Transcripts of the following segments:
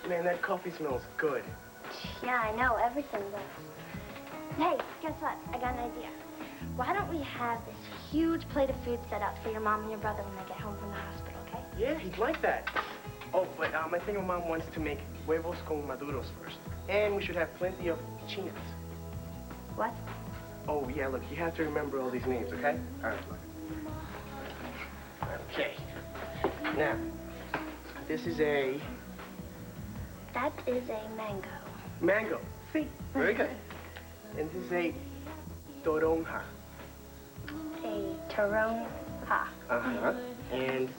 Man, that coffee smells good. Yeah, I know. Everything does. Hey, guess what? I got an idea. Why don't we have this huge plate of food set up for your mom and your brother when they get home from the hospital, okay? Yeah, he'd like that. Oh, but I think my mom wants to make huevos con maduros first. And we should have plenty of chinas. What? Oh, yeah, look, you have to remember all these names, okay? All right, look. Okay. Now, this is a... That is a mango. Mango. See? Very good. And this is a toronja. A toronja. Uh-huh. And...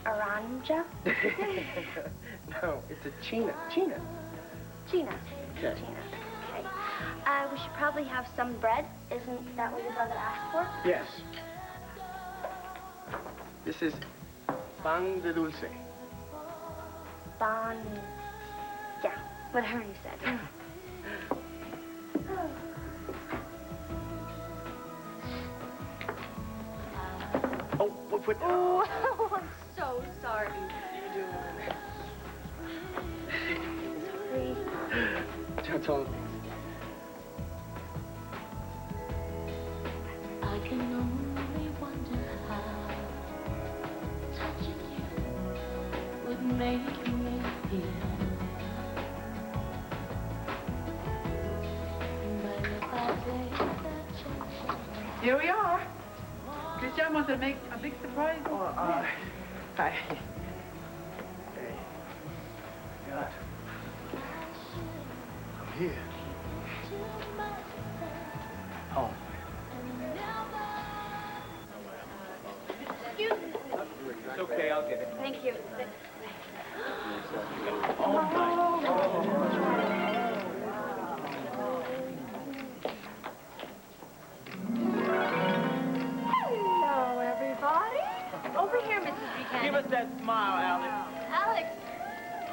Aranja? No, it's a china. China. China. Okay. China. Okay. We should probably have some bread. Isn't that what your brother asked for? Yes. This is pan de dulce. Bon. Yeah, whatever you said. Oh, what? Oh, I'm so sorry. Sorry. That's all. I can only wonder how touching you would make me feel. But if I take that chance, Here we are. Christian wants to make a big surprise. Oh, hi. Hey. God. I'm here. Oh. Excuse me. It's okay, I'll get it. Thank you. Hello, everybody. Over here, Mrs. Buchanan. Give us that smile, Alex. Alex,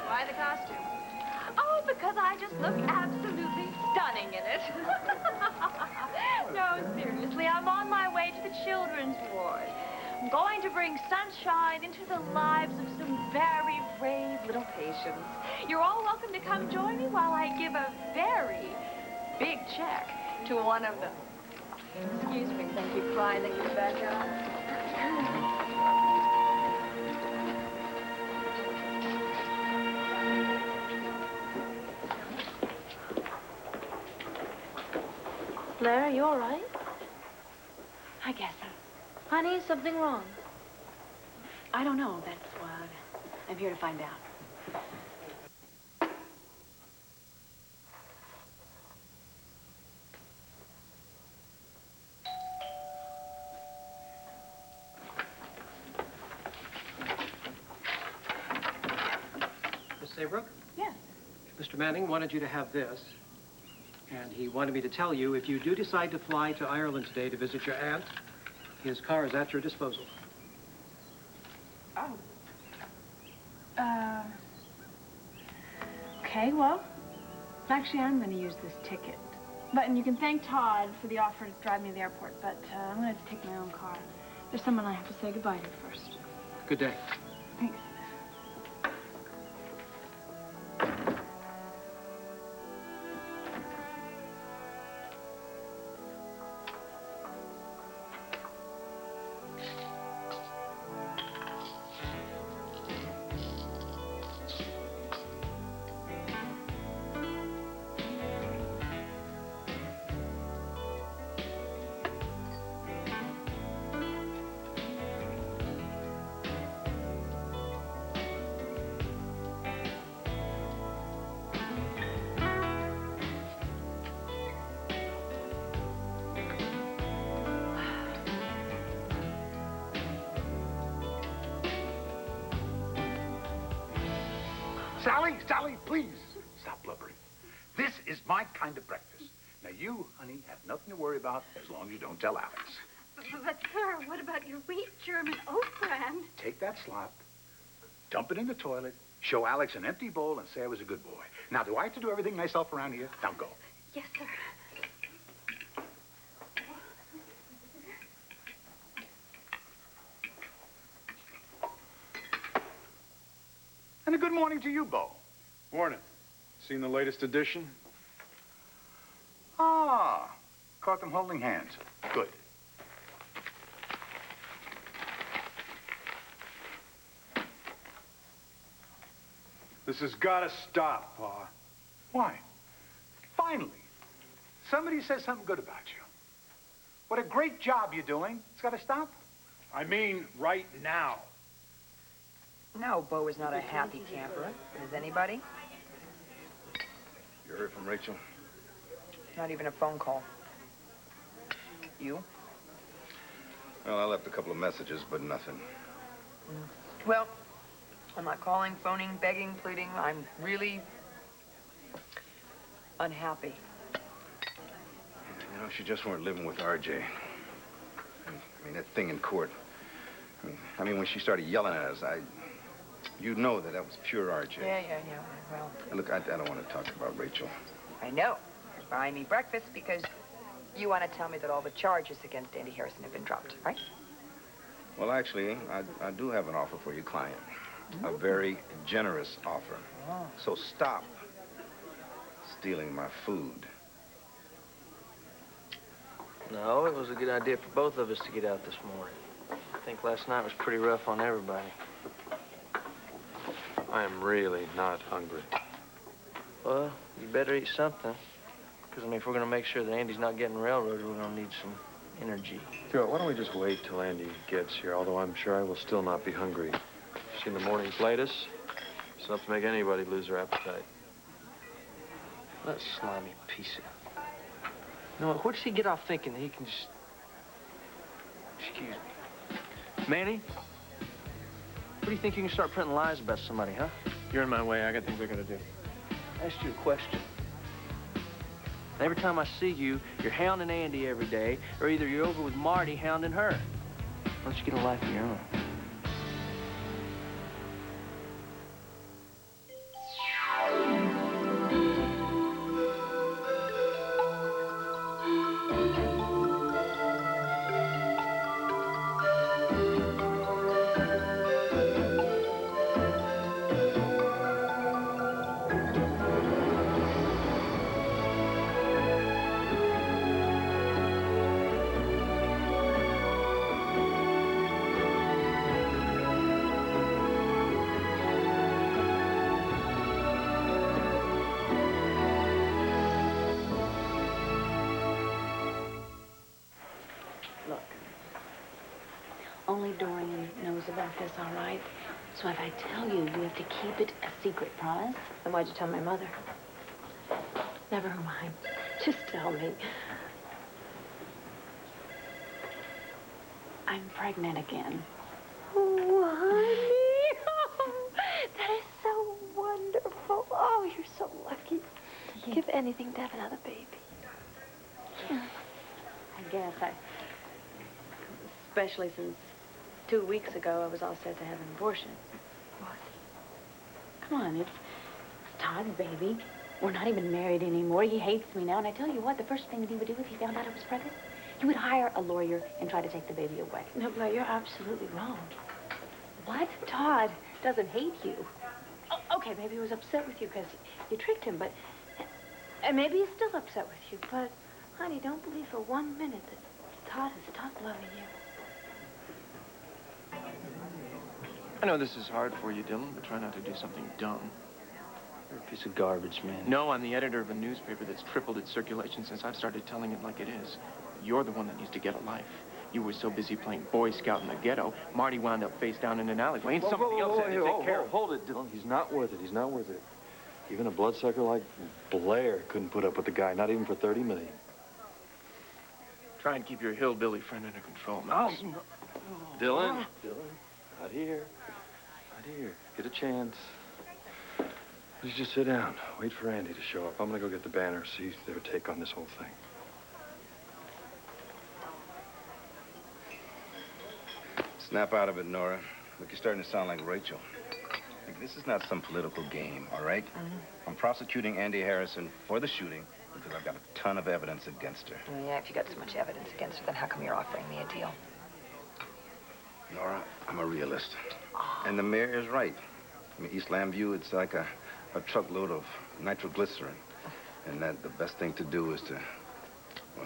why the costume? Oh, because I just look absolutely stunning in it. No, seriously, I'm on my way to the children's ward. I'm going to bring sunshine into the lives of some very brave little patients. You're all welcome to come join me while I give a very big check to one of them. Excuse me, thank you, crying, thank you, bad guy. Blair, are you all right? I guess so. Honey, is something wrong? I don't know. That's what I'm here to find out. Miss Saybrook? Yes. Mr. Manning wanted you to have this. And he wanted me to tell you, if you do decide to fly to Ireland today to visit your aunt, his car is at your disposal. Oh. Okay, well, actually, I'm going to use this ticket. But you can thank Todd for the offer to drive me to the airport, but I'm going to have to take my own car. There's someone I have to say goodbye to first. Good day. Thanks. Sally, please stop blubbering. This is my kind of breakfast. Now, you, honey, have nothing to worry about as long as you don't tell Alex. But, sir, what about your wheat German oat bran? Take that slop, dump it in the toilet, show Alex an empty bowl, and say I was a good boy. Now, do I have to do everything myself around here? Now, go. Yes, sir. And a good morning to you, Bo. Morning. Seen the latest edition? Ah, caught them holding hands. Good. This has got to stop, Pa. Why? Finally, somebody says something good about you. What a great job you're doing. It's got to stop. I mean, right now. No, Bo is not a happy camper. Is anybody? You heard from Rachel? Not even a phone call. You? Well, I left a couple of messages, but nothing. Well, I'm not calling, phoning, begging, pleading. I'm really unhappy. You know, she just weren't living with RJ. I mean, that thing in court. I mean, when she started yelling at us, you know that was pure RJ. Yeah. Well, Look, I don't want to talk about Rachel. I know. You're buying me breakfast because you want to tell me that all the charges against Andy Harrison have been dropped, right? Well, actually, I do have an offer for your client. A very generous offer. Oh. So stop stealing my food. No, it was a good idea for both of us to get out this morning. I think last night was pretty rough on everybody. I am really not hungry. Well, you better eat something. Because, I mean, if we're going to make sure that Andy's not getting railroaded, we're going to need some energy. Tell you what, why don't we just wait till Andy gets here, although I'm sure I will still not be hungry. Seen the morning's latest? It's enough to make anybody lose their appetite. That slimy piece of... You know what, where does he get off thinking that he can just... Excuse me. Manny? What do you think you can start printing lies about somebody, huh? You're in my way. I got things I gotta do. I asked you a question. Every time I see you, you're hounding Andy every day, or either you're over with Marty hounding her. Why don't you get a life of your own? Only Dorian knows about this, all right? So if I tell you, you have to keep it a secret, promise? Then why'd you tell my mother? Never mind. Just tell me. I'm pregnant again. Oh, honey. Oh, that is so wonderful. Oh, you're so lucky. Give anything to have another baby. I guess especially since 2 weeks ago, I was all set to have an abortion. What? Come on, it's Todd's baby. We're not even married anymore. He hates me now. And I tell you what, the first thing he would do if he found out I was pregnant, he would hire a lawyer and try to take the baby away. No, you're absolutely wrong. What? Todd doesn't hate you. Oh, okay, maybe he was upset with you because you tricked him, but... And maybe he's still upset with you, but, honey, don't believe for 1 minute that Todd has stopped loving you. I know this is hard for you, Dylan, but try not to do something dumb. You're a piece of garbage, man. No, I'm the editor of a newspaper that's tripled its circulation since I've started telling it like it is. You're the one that needs to get a life. You were so busy playing Boy Scout in the ghetto, Marty wound up face down in an alleyway, and somebody else had to take care of him. Hold it, Dylan. He's not worth it. He's not worth it. Even a bloodsucker like Blair couldn't put up with the guy, not even for 30 million. Try and keep your hillbilly friend under control, Max. Dylan, not here. Not here. Get a chance. Let's just sit down. Wait for Andy to show up. I'm gonna go get the banner, see their take on this whole thing. Snap out of it, Nora. Look, you're starting to sound like Rachel. Look, this is not some political game, all right? I'm prosecuting Andy Harrison for the shooting because I've got a ton of evidence against her. Well, yeah, if you got so much evidence against her, then how come you're offering me a deal? Nora, I'm a realist. And the mayor is right. I mean, East Lambview, it's like a truckload of nitroglycerin. And the best thing to do is to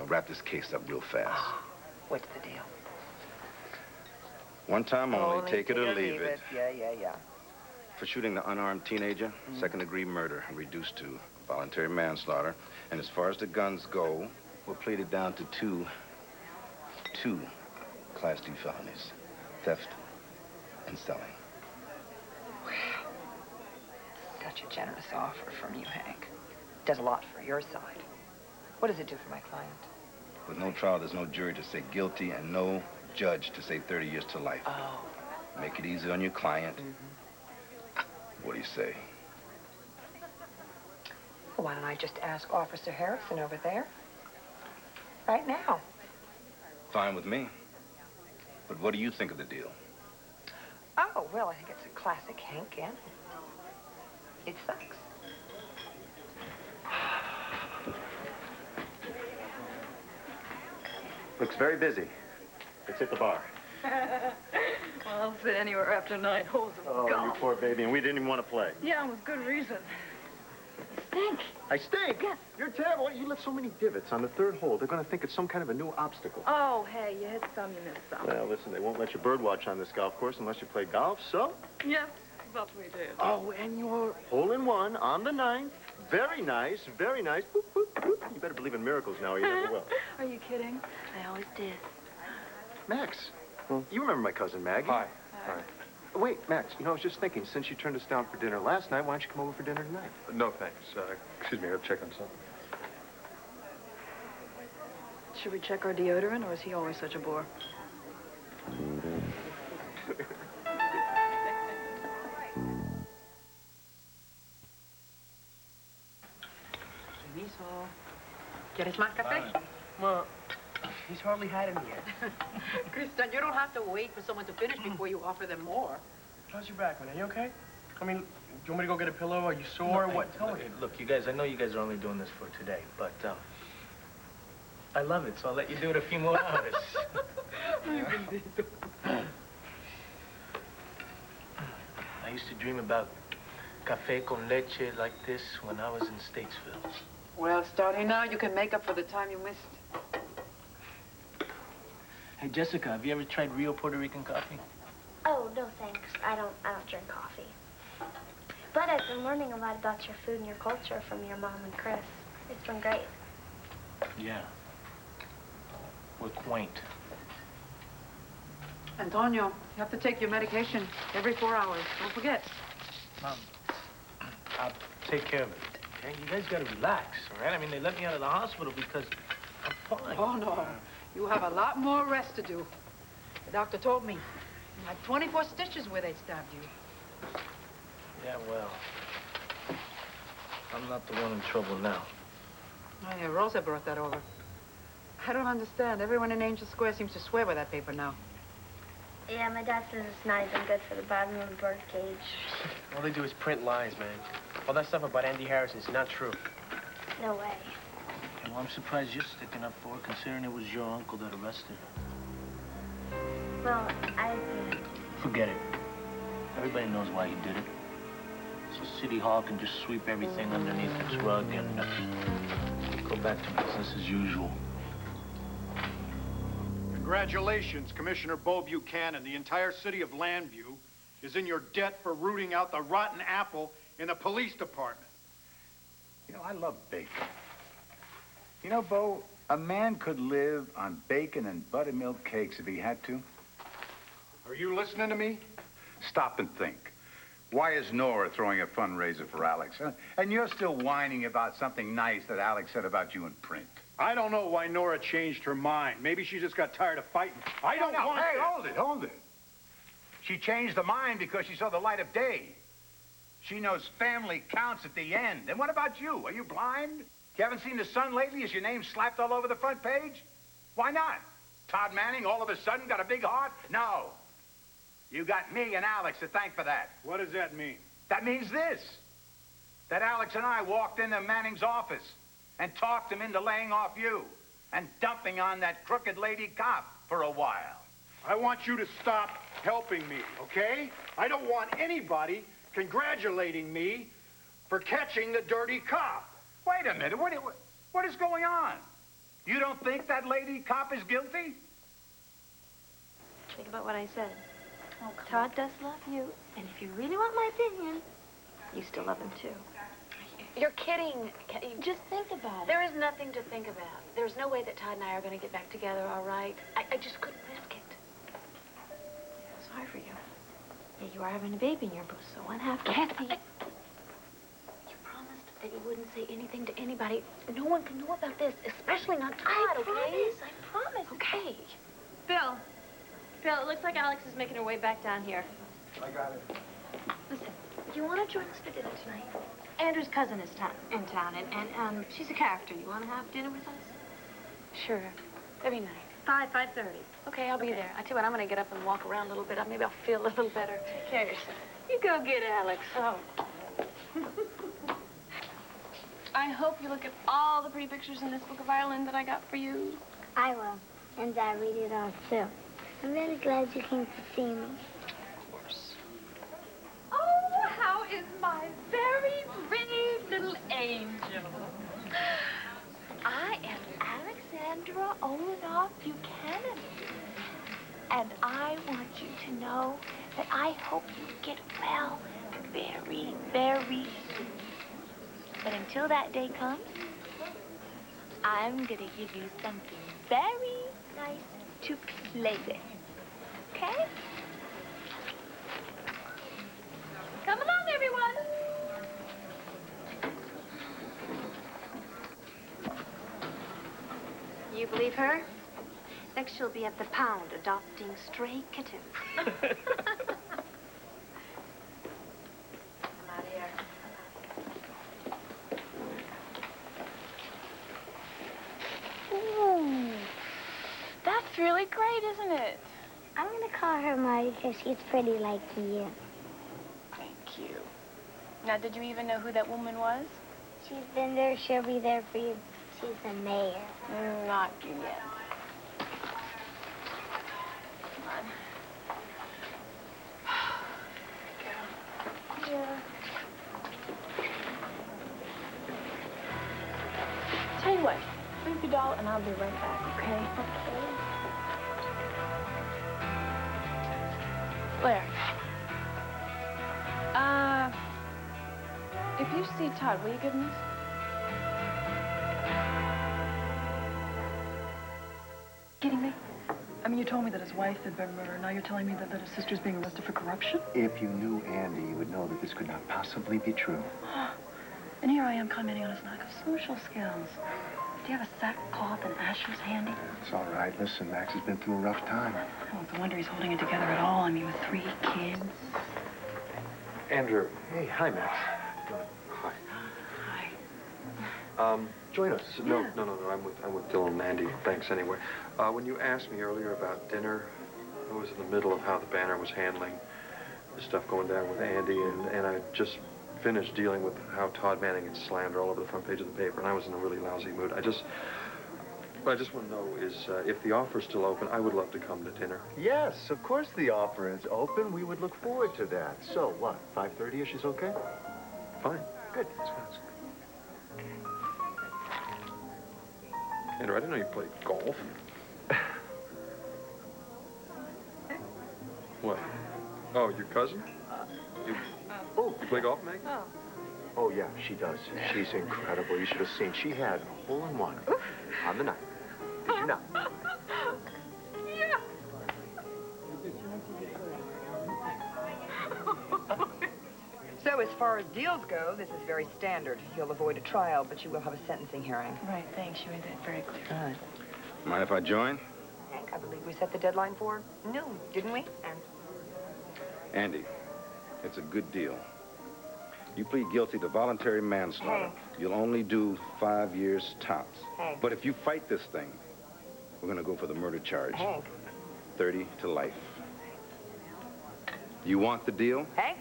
wrap this case up real fast. What's the deal? One time only, take it or leave it. Yeah. For shooting the unarmed teenager, second-degree murder, reduced to voluntary manslaughter. And as far as the guns go, we'll plead it down to two Class D felonies, theft and selling. Such a generous offer from you, Hank. Does a lot for your side. What does it do for my client? With no trial, there's no jury to say guilty and no judge to say 30 years to life. Oh. Make it easy on your client. What do you say? Well, why don't I just ask Officer Harrison over there? Right now. Fine with me. But what do you think of the deal? Oh, well, I think it's a classic Hank, and it sucks. Looks very busy. Let's hit the bar. Well, I'll sit anywhere after 9 holes of Oh, golf. you poor baby, and we didn't even want to play. Yeah, with good reason. Stink. I stink? Yes. You're terrible. You left so many divots on the 3rd hole. They're going to think it's some kind of a new obstacle. Oh, hey, you hit some, you missed some. Well, listen, they won't let you birdwatch on this golf course unless you play golf, so... Yes, but we did. Oh, and your hole-in-one on the 9th. Very nice, very nice. Boop, boop, boop. You better believe in miracles now, or you never will. Are you kidding? I always did. Max, you remember my cousin Maggie? Hi. Hi. Wait, Max, you know, I was just thinking, since you turned us down for dinner last night, why don't you come over for dinner tonight? No, thanks. Excuse me, I gotta check on something. Should we check our deodorant, or is he always such a bore? Permiso. ¿Quieres más café? Well, he's hardly had him yet. Christian, you don't have to wait for someone to finish before you offer them more. How's your back, man? Are you okay? I mean, do you want me to go get a pillow? Are you sore? What? Tell me. Look, you guys, I know you guys are only doing this for today, but, I love it, so I'll let you do it a few more hours. I used to dream about café con leche like this when I was in Statesville. Well, starting now, you can make up for the time you missed. Hey, Jessica, have you ever tried real Puerto Rican coffee? Oh, no thanks. I don't drink coffee. But I've been learning a lot about your food and your culture from your mom and Chris. It's been great. Yeah. We're quaint. Antonio, you have to take your medication every 4 hours. Don't forget. Mom, I'll take care of it. Okay? You guys gotta relax, all right? I mean, they let me out of the hospital because I'm fine. Oh, no. You have a lot more rest to do. The doctor told me you had 24 stitches where they stabbed you. Yeah, well, I'm not the one in trouble now. Oh, yeah, Rosa brought that over. I don't understand. Everyone in Angel Square seems to swear by that paper now. Yeah, my dad says it's not even good for the bottom of the bird cage. All they do is print lies, man. All that stuff about Andy Harrison is not true. No way. Okay, well, I'm surprised you're sticking up for her, considering it was your uncle that arrested her. Well, Forget it. Everybody knows why he did it. So City Hall can just sweep everything underneath its rug and go back to business as usual. Congratulations, Commissioner Bo Buchanan. The entire city of Lambview is in your debt for rooting out the rotten apple in the police department. You know, I love bacon. You know, Bo, a man could live on bacon and buttermilk cakes if he had to. Are you listening to me? Stop and think. Why is Nora throwing a fundraiser for Alex? And you're still whining about something nice that Alex said about you in print. I don't know why Nora changed her mind. Maybe she just got tired of fighting. I don't want Hey, this. hold it. She changed her mind because she saw the light of day. She knows family counts at the end. And what about you? Are you blind? You haven't seen the sun lately? Is your name slapped all over the front page? Why not? Todd Manning all of a sudden got a big heart? No. You got me and Alex to thank for that. What does that mean? That means this. That Alex and I walked into Manning's office and talked him into laying off you and dumping on that crooked lady cop for a while. I want you to stop helping me, okay? I don't want anybody congratulating me for catching the dirty cop. Wait a minute, what is going on? You don't think that lady cop is guilty? Think about what I said. Todd does love you, and if you really want my opinion, you still love him too. You're kidding. Just think about it. There is nothing to think about. There's no way that Todd and I are going to get back together, all right? I just couldn't risk it. Sorry for you. Yeah, you are having a baby in your bosom, so one half. Kathy. You promised that you wouldn't say anything to anybody. No one can know about this, especially not Todd, okay? I promise. Okay. Bill, it looks like Alex is making her way back down here. I got it. Listen, do you want to join us for dinner tonight? Andrew's cousin is in town, and she's a character. You want to have dinner with us? Sure. Every night. 5:30. Okay, I'll be there. I tell you what, I'm going to get up and walk around a little bit. Maybe I'll feel a little better. Take care of yourself. You go get Alex. Oh. I hope you look at all the pretty pictures in this book of Ireland that I got for you. I will, and I read it all too. I'm really glad you came to see me. Oh, how is my very brave little angel? I am Alexandra Olenoff Buchanan. And I want you to know that I hope you get well very, very soon. But until that day comes, I'm going to give you something very nice to play with. Okay? Come along, everyone. You believe her? Next she'll be at the pound adopting stray kittens. I'm out here. Ooh, that's really great, isn't it? I'm gonna call her Marty because she's pretty like you. Thank you. Now, did you even know who that woman was? She's been there, she'll be there for you. She's the mayor. Not yet. Come on. Yeah. Tell you what, leave your doll and I'll be right back, okay? Okay. Blair. If you see Todd, will you give him this? Kidding me? I mean, you told me that his wife had been murdered. Now you're telling me that his sister's being arrested for corruption? If you knew Andy, you would know that this could not possibly be true. And here I am commenting on his lack of social skills. Do you have a sackcloth and ashes handy? It's all right. Listen, Max has been through a rough time. Oh, it's a wonder he's holding it together at all. I mean, with 3 kids. Andrew. Hey, hi, Max. Hi. Join us. No. I'm with Dylan and Andy. Thanks anyway. When you asked me earlier about dinner, I was in the middle of how the Banner was handling the stuff going down with Andy, and I just finished dealing with how Todd Manning had slammed her all over the front page of the paper, and I was in a really lousy mood. What I just want to know is if the offer's still open, I would love to come to dinner. Yes, of course the offer is open. We would look forward to that. So, what, 5:30-ish is okay? Fine. Good. Andrew, I didn't know you played golf. What? Oh, your cousin? You play golf, Meg? Oh, yeah, she does. She's incredible. You should have seen. She had a hole-in-one on the night. Did you not? Yeah. So as far as deals go, this is very standard. You'll avoid a trial, but you will have a sentencing hearing. Right, thanks. You made that very clear. Good. Mind if I join? Hank, I believe we set the deadline for noon, didn't we? Andy, it's a good deal. You plead guilty to voluntary manslaughter. Hank. You'll only do 5 years tops. Hank. But if you fight this thing, we're going to go for the murder charge. Hank. 30 to life. You want the deal? Hank,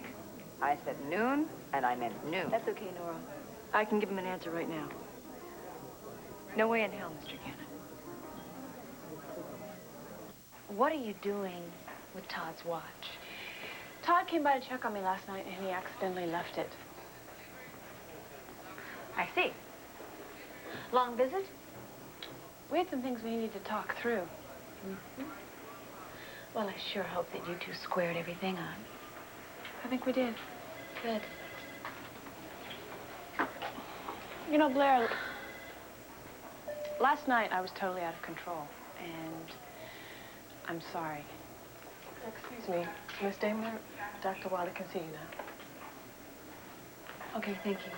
I said noon, and I meant noon. That's okay, Nora. I can give him an answer right now. No way in hell, Mr. Cannon. What are you doing with Todd's watch? Todd came by to check on me last night, and he accidentally left it. I see. Long visit? We had some things we needed to talk through. Mm-hmm. Well, I sure hope that you two squared everything up. I think we did. Good. You know, Blair, last night I was totally out of control, and I'm sorry. Excuse me, Miss Daimler, Dr. Wilder can see you now. Okay, thank you.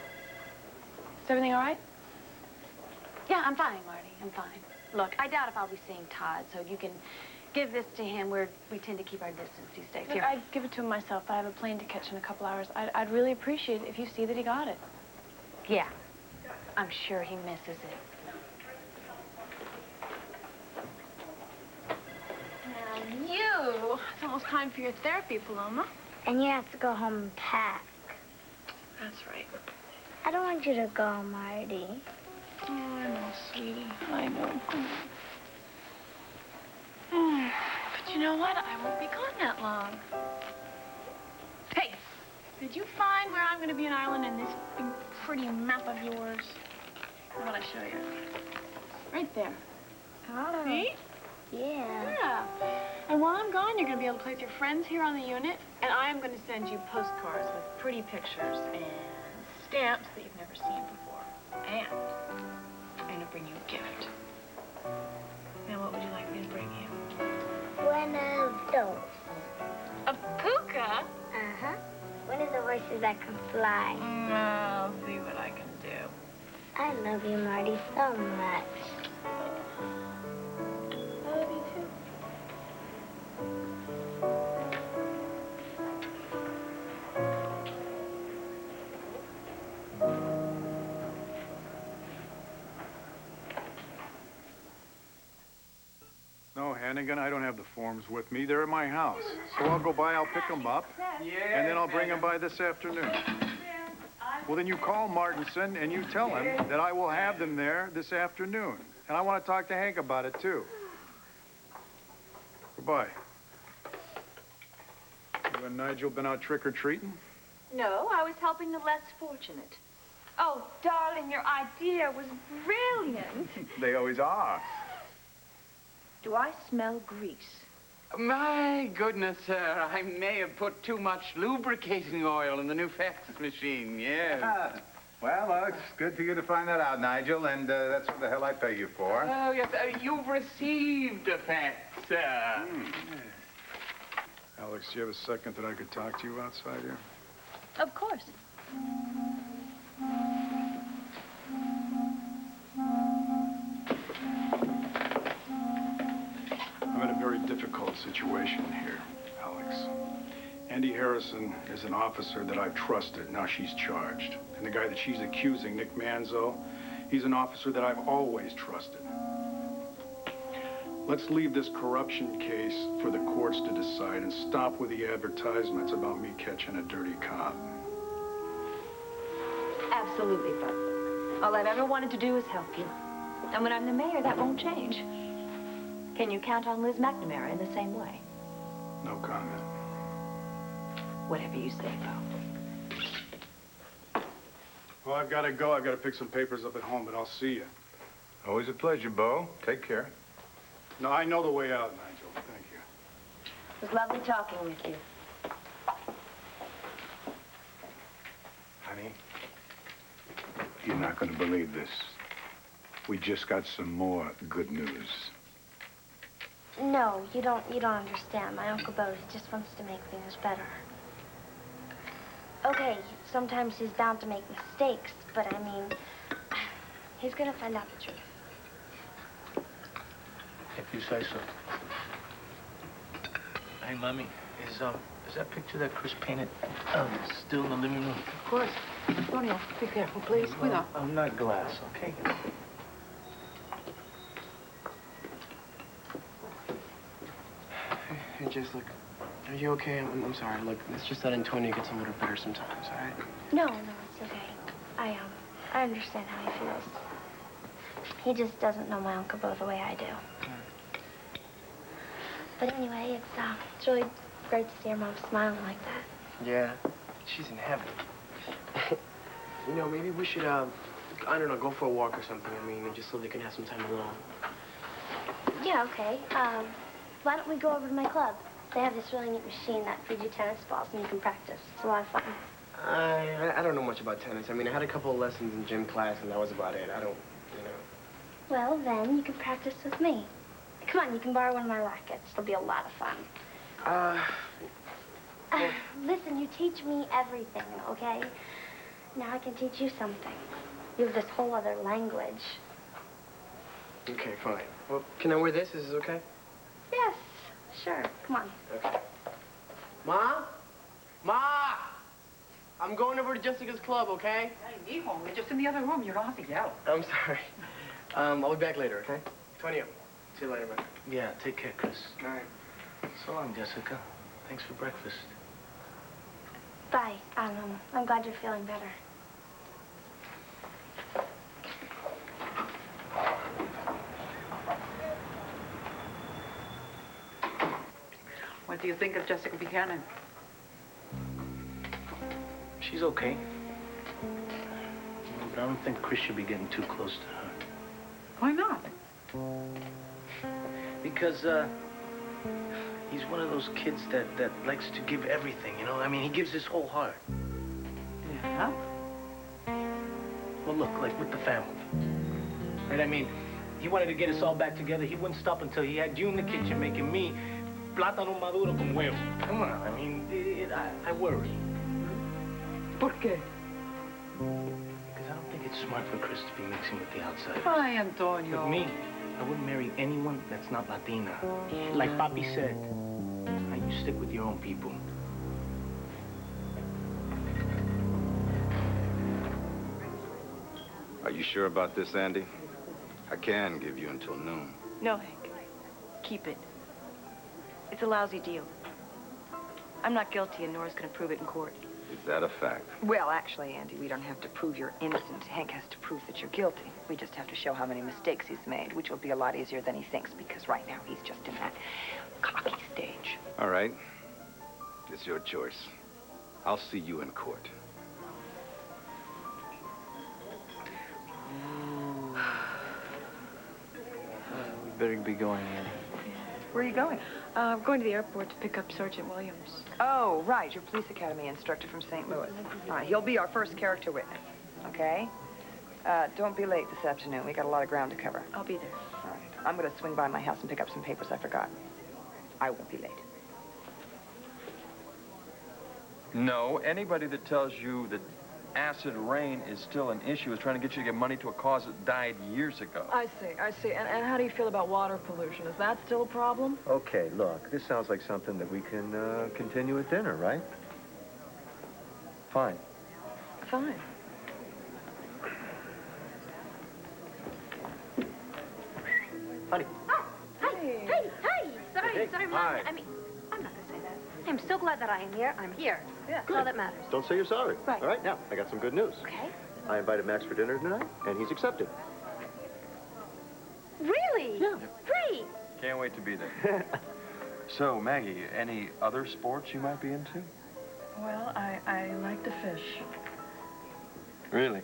Is everything all right? Yeah, I'm fine, Marty. I'm fine. Look, I doubt if I'll be seeing Todd, so you can give this to him. We tend to keep our distance these days. Look, Here. I'd give it to him myself. I have a plane to catch in a couple hours. I'd really appreciate it if you see that he got it. Yeah, I'm sure he misses it. You! It's almost time for your therapy, Paloma. And you have to go home and pack. That's right. I don't want you to go, Marty. Oh, I know, sweetie. I know. But you know what? I won't be gone that long. Hey, did you find where I'm going to be in Ireland in this big, pretty map of yours? How about I show you? Right there. Oh. See? Yeah. Yeah. And while I'm gone, you're going to be able to play with your friends here on the unit, and I am going to send you postcards with pretty pictures and stamps that you've never seen before. And I'm going to bring you a gift. Now, what would you like me to bring you? One of those. A puka? Uh-huh. One of the horses that can fly. I'll see what I can do. I love you, Marty, so much. I love you, too. No, Hannigan, I don't have the forms with me. They're at my house. So I'll go by, I'll pick them up, and then I'll bring them by this afternoon. Well, then you call Martinson and you tell him that I will have them there this afternoon. And I want to talk to Hank about it, too. Goodbye. You and Nigel been out trick-or-treating? No, I was helping the less fortunate. Oh, darling, your idea was brilliant. They always are. Do I smell grease? My goodness, sir, I may have put too much lubricating oil in the new fax machine, yes. Well, it's good for you to find that out, Nigel, and that's what the hell I pay you for. Oh, yes, you've received a fax, sir. Alex, do you have a second that I could talk to you outside here? Of course. I'm in a very difficult situation here, Alex. Andy Harrison is an officer that I've trusted. Now she's charged. And the guy that she's accusing, Nick Manzo, he's an officer that I've always trusted. Let's leave this corruption case for the courts to decide and stop with the advertisements about me catching a dirty cop. Absolutely, Bud. All I've ever wanted to do is help you. And when I'm the mayor, that won't change. Can you count on Liz McNamara in the same way? No comment. Whatever you say, Bo. Well, I've got to go. I've got to pick some papers up at home, but I'll see you. Always a pleasure, Bo. Take care. No, I know the way out, Nigel. Thank you. It was lovely talking with you. Honey, you're not going to believe this. We just got some more good news. No, you don't understand. My Uncle Bo, he just wants to make things better. Okay, sometimes he's bound to make mistakes, but I mean, he's gonna find out the truth. If you say so. Hey, Mommy, is that picture that Chris painted still in the living room? Of course. Antonio, be careful, please. Cuidado. I'm not glass, okay? Hey, Jess, look, are you okay? I'm sorry. Look, it's just that Antonio gets a little bitter sometimes, all right? No, it's okay. I understand how he feels. He just doesn't know my Uncle Bo the way I do. But anyway, it's really great to see your mom smiling like that. Yeah, she's in heaven. You know, maybe we should, I don't know, go for a walk or something. I mean, just so they can have some time alone. Yeah, okay. Why don't we go over to my club? They have this really neat machine that feeds you tennis balls and you can practice. It's a lot of fun. I don't know much about tennis. I mean, I had a couple of lessons in gym class and that was about it. I don't, you know. Well, then you can practice with me. Come on, you can borrow one of my rackets. It'll be a lot of fun. Listen, you teach me everything, okay? Now I can teach you something. You have this whole other language. Okay, fine. Well, can I wear this? Is this okay? Yes, sure. Come on. Okay. Ma? Ma! I'm going over to Jessica's club, okay? Hey, mijo, we're just in the other room. You don't have to yell. I'm sorry. I'll be back later, okay? Tonio. See you later, man. Yeah, take care, Chris. All right. So long, Jessica. Thanks for breakfast. Bye. I'm glad you're feeling better. What do you think of Jessica Buchanan? She's okay. But I don't think Chris should be getting too close to her. Why not? Because, he's one of those kids that likes to give everything, you know? I mean, he gives his whole heart. Yeah? Well, look, like with the family. Right? I mean, he wanted to get us all back together. He wouldn't stop until he had you in the kitchen making me plátano maduro con huevo. Come on, I mean, I worry. ¿Por qué? Because I don't think it's smart for Chris to be mixing with the outsiders. Ay, Antonio. With me, I wouldn't marry anyone that's not Latina. Like Papi said, you stick with your own people. Are you sure about this, Andy? I can give you until noon. No, Hank. Keep it. It's a lousy deal. I'm not guilty, and Nora's going to prove it in court. Is that a fact? Well, actually, Andy, we don't have to prove you're innocent. Hank has to prove that you're guilty. We just have to show how many mistakes he's made, which will be a lot easier than he thinks, because right now he's just in that cocky stage. All right. It's your choice. I'll see you in court. We better be going, Andy. Where are you going? I'm going to the airport to pick up Sergeant Williams. Oh, right, your police academy instructor from St. Louis. All right, he'll be our first character witness, okay? Don't be late this afternoon. We got a lot of ground to cover. I'll be there. All right. I'm going to swing by my house and pick up some papers I forgot. I won't be late. No, anybody that tells you that acid rain is still an issue is trying to get you to give money to a cause that died years ago. I see. And how do you feel about water pollution? Is that still a problem? Okay, look, this sounds like something that we can continue at dinner, right? Fine. Fine. Honey. Hey! Sorry, Hi. Mom. I mean, I'm not gonna say that. I'm so glad that I am here. I'm here. Yeah. That's all that matters. Don't say you're sorry. Right. All right, now, I got some good news. Okay. I invited Max for dinner tonight, and he's accepted. Really? Yeah. Great. Can't wait to be there. So, Maggie, any other sports you might be into? Well, I like to fish. Really?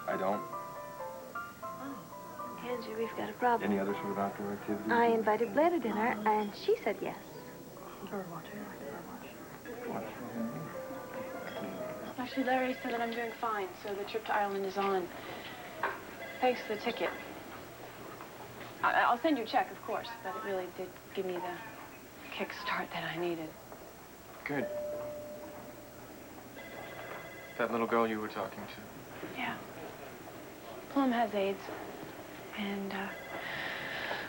I don't. Andrew, we've got a problem. Any other sort of outdoor activities? I invited Blair to dinner, and she said yes. Actually, Larry said that I'm doing fine, so the trip to Ireland is on. Thanks for the ticket. I'll send you a check, of course, but it really did give me the kickstart that I needed. Good. That little girl you were talking to. Yeah. Plum has AIDS, and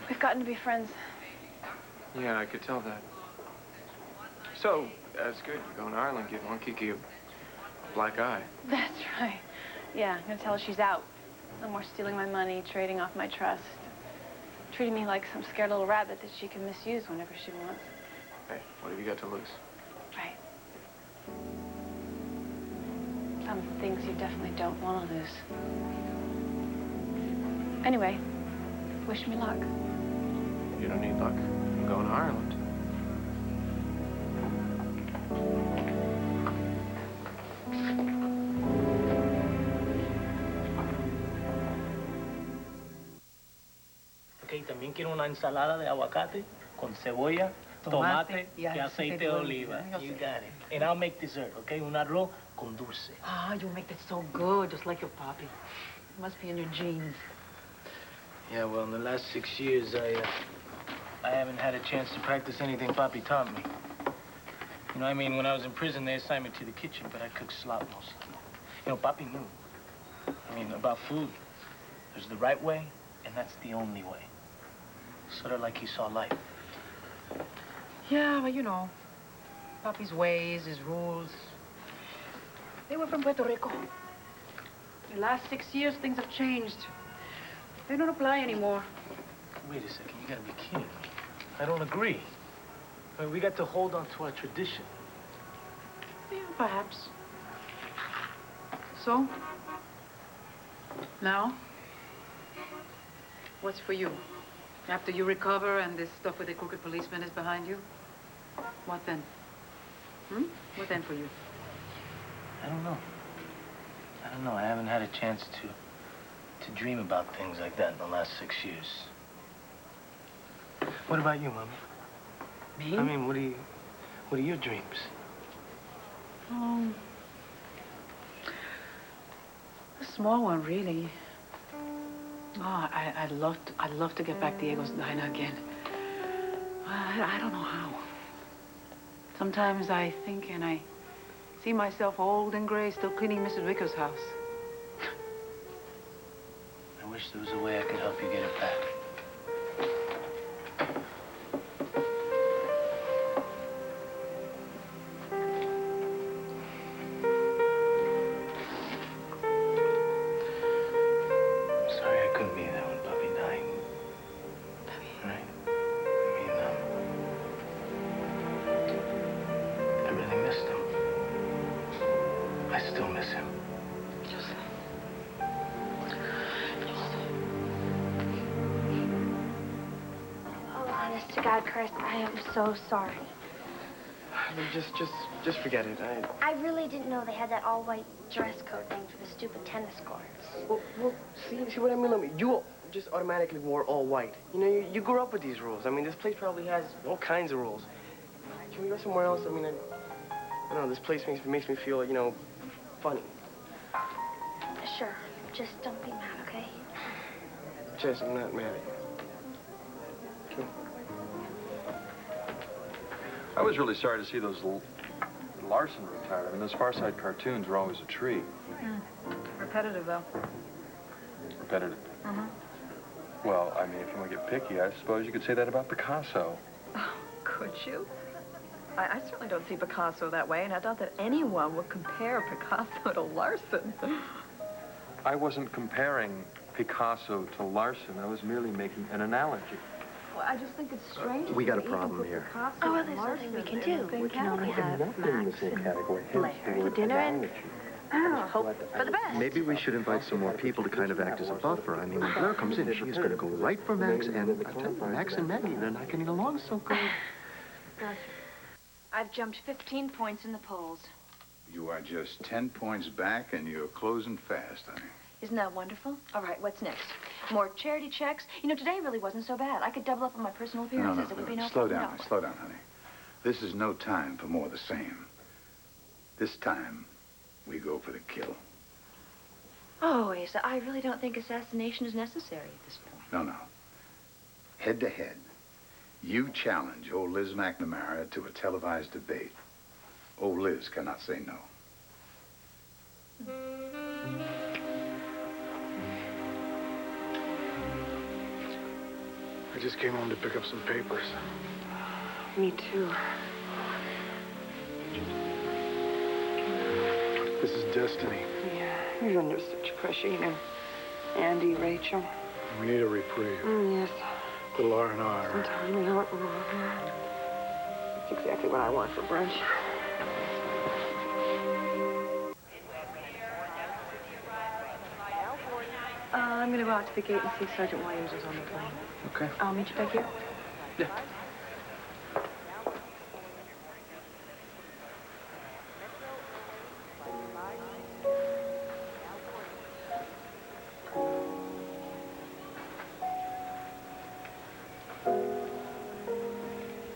we've gotten to be friends. Yeah, I could tell that. So, that's good. You're going to Ireland, get one Kiki a black eye. That's right. Yeah, I'm gonna tell her she's out. No more stealing my money, trading off my trust. Treating me like some scared little rabbit that she can misuse whenever she wants. Hey, what have you got to lose? Right. Some things you definitely don't want to lose. Anyway, wish me luck. You don't need luck. I'm going to Ireland. también quiero una ensalada de aguacate con cebolla, tomate y aceite de oliva. You got it. And I'll make dessert, okay? Un arroz con dulce. Ah, you make that so good, just like your papi. It must be in your genes. Yeah, well, in the last 6 years, I haven't had a chance to practice anything Papi taught me. You know, I mean, when I was in prison, they assigned me to the kitchen, but I cooked slop mostly. You know, Papi knew. I mean, about food. There's the right way, and that's the only way. Sort of like he saw life. Yeah, but you know, Papi's ways, his rules. They were from Puerto Rico. The last 6 years, things have changed. They don't apply anymore. Wait a second, you gotta be kidding me. I don't agree. I mean, we got to hold on to our tradition. Yeah, perhaps. So, now, what's for you? After you recover and this stuff with the crooked policeman is behind you, what then? What then for you? I don't know. I don't know. I haven't had a chance to dream about things like that in the last 6 years. What about you, Mommy? Me? I mean, what are your dreams? A small one, really. Oh, I'd love to get back Diego's diner again. I don't know how. Sometimes I think and I see myself old and gray, still cleaning Mrs. Wicker's house. I wish there was a way I could help you get it back. God, Chris, I am so sorry. I mean, just forget it. I really didn't know they had that all-white dress code thing for the stupid tennis courts. Well, see what I mean? You just automatically wore all white. You know, you grew up with these rules. I mean, this place probably has all kinds of rules. Can we go somewhere else? I mean, I don't know, this place makes me feel, you know, funny. Sure. Just don't be mad, okay? Jess, I'm not mad at you. Okay. I was really sorry to see those Larson retired. I mean, those Far Side cartoons were always a treat. Repetitive, though. Repetitive? Well, I mean, if you want to get picky, I suppose you could say that about Picasso. Oh, could you? I certainly don't see Picasso that way, and I doubt that anyone would compare Picasso to Larson. I wasn't comparing Picasso to Larson. I was merely making an analogy. Well, I just think it's strange. We got a problem here. Oh, well, there's nothing we can do. We can only have nothing in the same category. Hence the word dinner and... analogy. hope for the best. Maybe we should invite some more people to kind of act as a buffer. I mean, when Blair comes in, she is going to go right for Max, and I tell you, Max and Maggie, they're not getting along so good. I've jumped 15 points in the polls. You are just 10 points back, and you're closing fast, honey. Isn't that wonderful? All right, what's next? More charity checks? You know, today really wasn't so bad. I could double up on my personal appearances. It would be no Slow problem. down, slow down, honey. This is no time for more of the same. This time, we go for the kill. Oh, Asa, I really don't think assassination is necessary at this point. No. Head to head, you challenge old Liz McNamara to a televised debate. Old Liz cannot say no. I just came home to pick up some papers. Me too. This is destiny. Yeah, you're under such pressure, you know. Andy, Rachel. We need a reprieve. Yes. Little R&R. Some time out. That's exactly what I want for brunch. I'm gonna go out to the gate and see if Sergeant Williams is on the plane. Okay. I'll meet you back here. Yeah.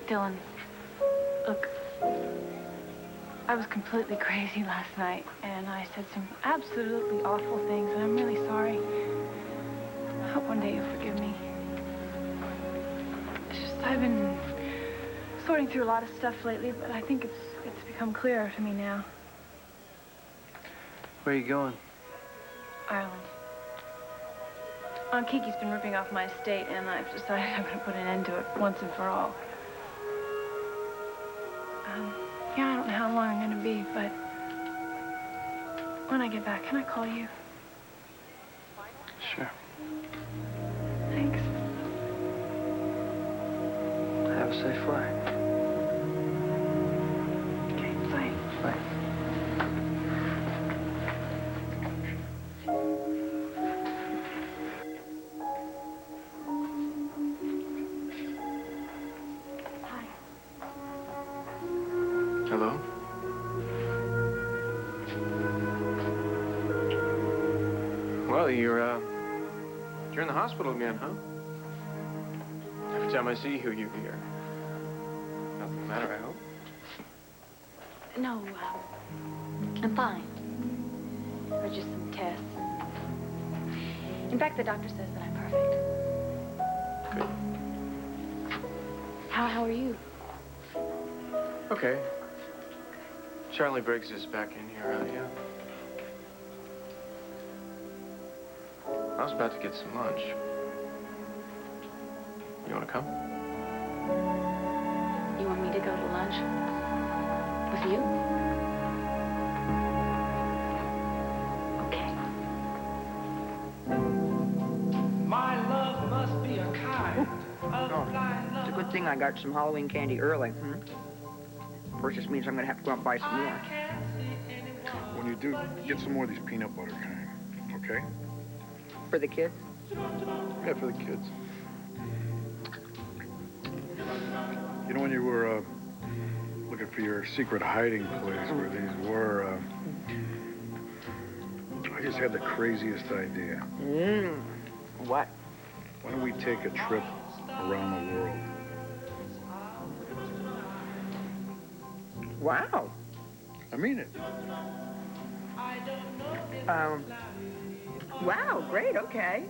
Dylan, look, I was completely crazy last night, and I said some absolutely awful things, and I'm really sorry. I hope one day you'll forgive me. It's just I've been sorting through a lot of stuff lately, but I think it's become clearer to me now. Where are you going? Ireland. Aunt Kiki's been ripping off my estate, and I've decided I'm going to put an end to it once and for all. Yeah, I don't know how long I'm going to be, but when I get back, can I call you? Sure. Thanks. Have a safe flight. Okay, bye. Bye. Hello? Well, you're in the hospital again, huh? Every time I see you, you're here. Nothing the matter, I hope. No, I'm fine. Or just some tests. In fact, the doctor says that I'm perfect. Good. How are you? Okay. Charlie Briggs is back in here, yeah. I was about to get some lunch. You want to come? You want me to go to lunch with you? Okay. My love must be a kind of blind love. It's a good thing I got some Halloween candy early. Of course, this means I'm going to have to go out and buy some more. When you do, get some more of these peanut butter kind, okay? For the kids? Yeah, for the kids. You know, when you were looking for your secret hiding place where these were, I just had the craziest idea. What? Why don't we take a trip around the world? Wow. I mean it. Wow, great, okay.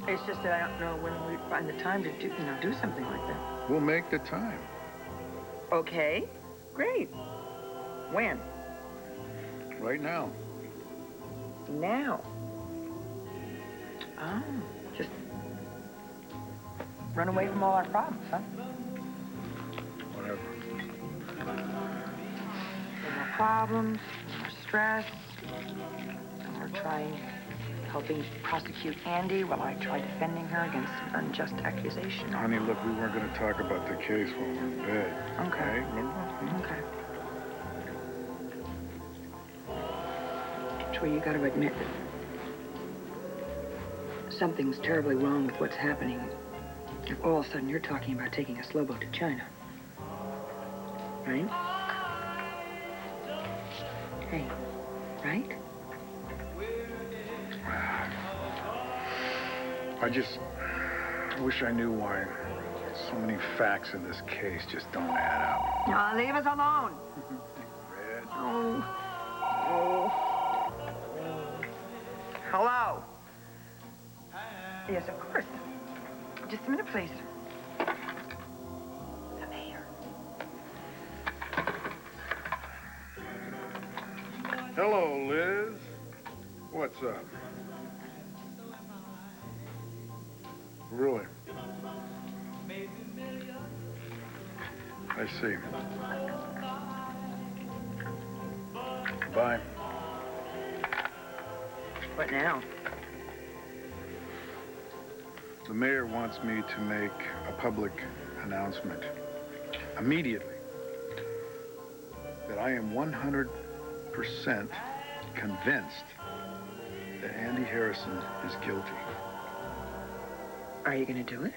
It's just that I don't know when we find the time to do something like that. We'll make the time. Okay, great. When? Right now. Now. Oh, just run away from all our problems, huh? Whatever. No more problems, no more stress. No more helping prosecute Andy while I try defending her against an unjust accusation. Honey, look, we weren't going to talk about the case when we're in bed. Okay. Remember? Okay. Troy, you got to admit that something's terribly wrong with what's happening. If all of a sudden you're talking about taking a slow boat to China. Right? Hey, right? I wish I knew why so many facts in this case just don't add up. Now, leave us alone. Red. Oh. Hello? Yes, of course. Just a minute, please. The mayor. Hello, Liz. What's up? Really? I see. Bye. What now? The mayor wants me to make a public announcement immediately that I am 100% convinced that Andy Harrison is guilty. Are you going to do it?